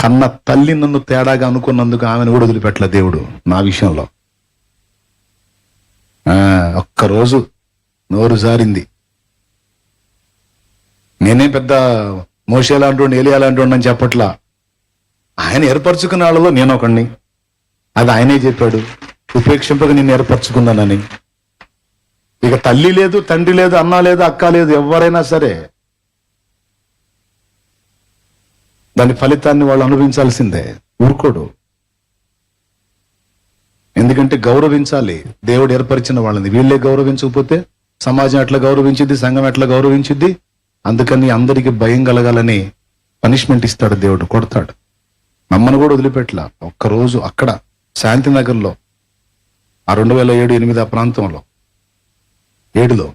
కన్న తల్లి నన్ను తేడాగా అనుకున్నందుకు ఆమెను కూడా వదిలిపెట్టలే దేవుడు నా విషయంలో. ఒక్కరోజు నోరు జారింది. నేనే పెద్ద మోషే లాంటి ఏలియా లాంటి అని చెప్పట్లా. ఆయన ఏర్పరచుకున్న వాళ్ళలో నేను ఒకడిని. అది ఆయనే చెప్పాడు, ఉపేక్షింపక నిన్ను ఏర్పరచుకున్నానని. ఇక తల్లి లేదు, తండ్రి లేదు, అన్న లేదు, అక్క లేదు, ఎవరైనా సరే దాని ఫలితాన్ని వాళ్ళు అనుభవించాల్సిందే. ఊరుకోడు. ఎందుకంటే గౌరవించాలి దేవుడు ఏర్పరిచిన వాళ్ళని. వీళ్ళే గౌరవించకపోతే సమాజం ఎట్లా గౌరవించిద్ది, సంఘం ఎట్లా గౌరవించిద్ది? అందుకని అందరికి భయం కలగాలని పనిష్మెంట్ ఇస్తాడు దేవుడు, కొడతాడు. నమ్మను కూడా వదిలిపెట్టలా. ఒక్కరోజు అక్కడ శాంతినగర్లో ఆ 2007-8 ఆ ప్రాంతంలో 7లో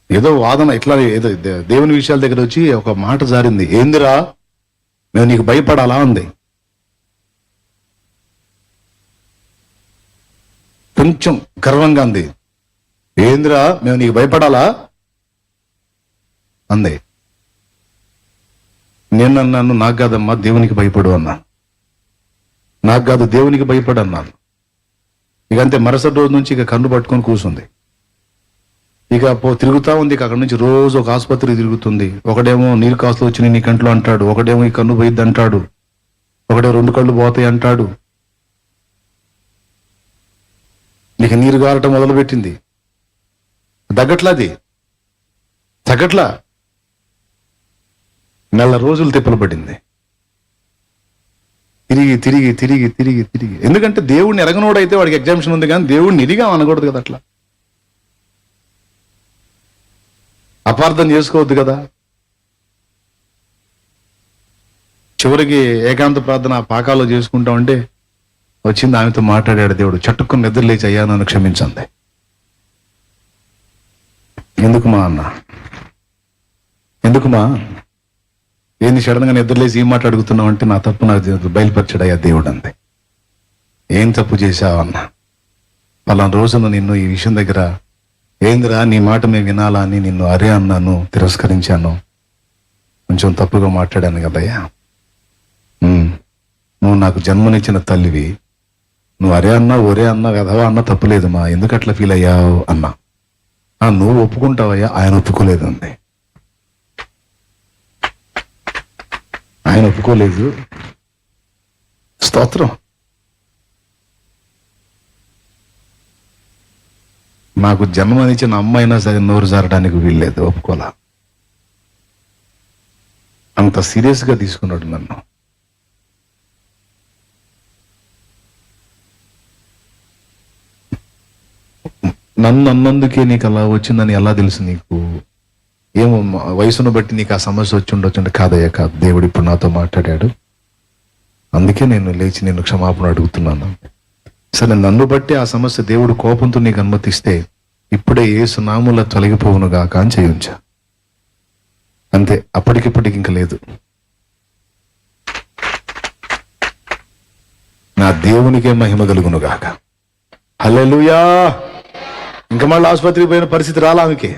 ఏదో వాదన ఇట్లా ఏదో దేవుని విషయాల దగ్గర వచ్చి ఒక మాట జారింది. ఏందిరా మేము నీకు భయపడాలా అంది. కొంచెం గర్వంగా అంది. ఏందిరా మేము నీకు భయపడాలా అంది. నేను అన్నాను, నాకు కాదమ్మా దేవునికి భయపడు అన్నాను. నాకు కాదు దేవునికి భయపడు అన్నాను. ఇక అంతే. మరుసటి రోజు నుంచి ఇక కన్ను పట్టుకొని కూర్చుంది. ఇక తిరుగుతా ఉంది. ఇక అక్కడి నుంచి రోజు ఒక ఆసుపత్రి తిరుగుతుంది. ఒకడేమో నీరు కాసులు వచ్చి నీ కంట్లో అంటాడు, ఒకడేమో ఈ కన్ను పోయిద్ది అంటాడు, ఒకడే 2 కళ్ళు పోతాయి అంటాడు. ఇక నీరు గారటం మొదలుపెట్టింది. తగ్గట్లా నెల రోజులు తిప్పలు పడింది. తిరిగి ఎందుకంటే దేవుడిని ఎరగనోడైతే వాడికి ఎగ్జామ్షన్ ఉంది, కానీ దేవుడిని ఇదిగా అనకూడదు కదా. అట్లా అపార్థం చేసుకోవద్దు కదా. చివరికి ఏకాంత ప్రార్థన పాకాలో చేసుకుంటామంటే వచ్చింది. ఆమెతో మాట్లాడాడు దేవుడు. చట్టుకుని నిద్ర లేచి, అయ్యా నన్ను క్షమించండి. ఎందుకుమా అన్న, ఎందుకుమా ఏంది సడన్గా నిద్రలేసి ఏం మాట అడుగుతున్నావు అంటే, నా తప్పు నాకు బయలుపరిచాడు అయ్యా దేవుడు అంది. ఏం తప్పు చేశావన్నా? పలానా రోజున నిన్ను ఈ విషయం దగ్గర, ఏందిరా నీ మాట మేము వినాలా అని నిన్ను అరే అన్నాను, తిరస్కరించాను, కొంచెం తప్పుగా మాట్లాడాను కదయ్యా. నువ్వు నాకు జన్మనిచ్చిన తల్లివి, నువ్వు అరే అన్నా ఒరే అన్నా కదవా అన్నా తప్పులేదు మా, ఎందుకు అట్లా ఫీల్ అయ్యావు అన్నా. నువ్వు ఒప్పుకుంటావయ్యా, ఆయన ఒప్పుకోలేదు అంది. ఆయన ఒప్పుకోలేదు. స్తోత్రం. నాకు జన్మనిచ్చిన అమ్మైనా సరే నోరు జారడానికి వీల్లేదు, ఒప్పుకోలా. అంత సీరియస్ గా తీసుకున్నాడు నన్ను. నన్ను అన్నందుకే నీకు అలా వచ్చిందని ఎలా తెలుసు నీకు? ఏమో వయసును బట్టి నీకు ఆ సమస్య వచ్చి ఉండొచ్చు. కాదయ్యా కాదు, దేవుడు ఇప్పుడు నాతో మాట్లాడాడు, అందుకే నేను లేచి నేను క్షమాపణ అడుగుతున్నాను. సరే, నన్ను బట్టి ఆ సమస్య దేవుడు కోపంతో నీకు అనుమతిస్తే ఇప్పుడే యేసు నామములో తొలగిపోవును గాక అని చేయించా. అంతే, అప్పటికిప్పటికి ఇంకా లేదు. నా దేవునికే మహిమ కలుగును గాక. హల్లెలూయా. ఇంకా మళ్ళీ ఆసుపత్రికి పోయిన పరిస్థితి రాలా ఆమెకి.